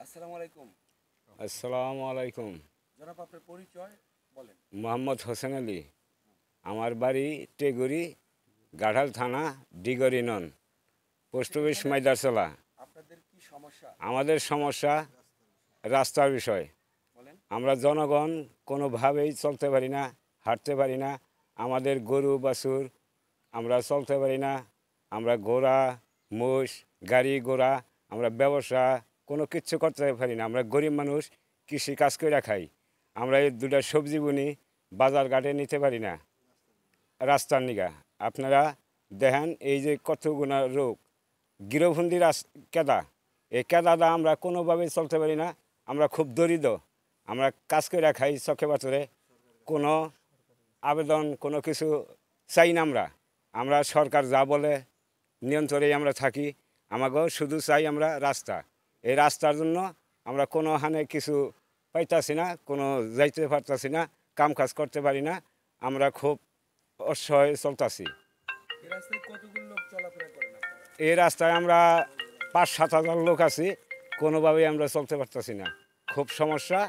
আসসালামু আলাইকুম। আসসালামু আলাইকুম। জনাব আপনার পরিচয় বলেন। মোহাম্মদ হোসেন আলী। আমার বাড়ি টেগুরি, গাঢ়াল থানা, ডিগরি নন, পোস্ট আচ্ছা, অফিস এখানে মাইদারসলা। আপনাদের কি সমস্যা আমাদের সমস্যা রাস্তার বিষয়। বলেন। আমরা জনগণ কোনোভাবেই চলতে পারি না, হাঁটতে পারি না। আমাদের গরু বাছুর আমরা চলতে পারি না। আমরা ঘোড়া মোষ গাড়ি ঘোড়া আমরা ব্যবসা কোনো কিচ্ছু করতে পারি না। আমরা গরিব মানুষ, কৃষি কাজ করে খাই। আমরা এই দুটা সবজি বুনি, বাজার ঘাটে নিতে পারি না রাস্তার নিগা। আপনারা দেখেন এই যে কতগুনা রোগ, গৃহবন্দী কেদা, এই কেদাটা আমরা কোনোভাবেই চলতে পারি না। আমরা খুব দরিদ্র, আমরা কাজ করে খাই চকে বাচরে, কোনো আবেদন কোনো কিছু চাই না। আমরা সরকার যা বলে নিয়ন্ত্রণেই আমরা থাকি। আমাকেও শুধু চাই আমরা রাস্তা। এই রাস্তার জন্য আমরা কোনো হানে কিছু পাইতাছি না, কোনো যাইতে পারতাছি না, কাম কাজ করতে পারি না। আমরা খুব অসহায় চলতাছি। এই রাস্তায় কতগুলো লোক চলাফেরা করেন আপনারা? এই রাস্তায় আমরা 5-7 হাজার লোক আছি, কোনোভাবেই আমরা চলতে পারতাছি না, খুব সমস্যা।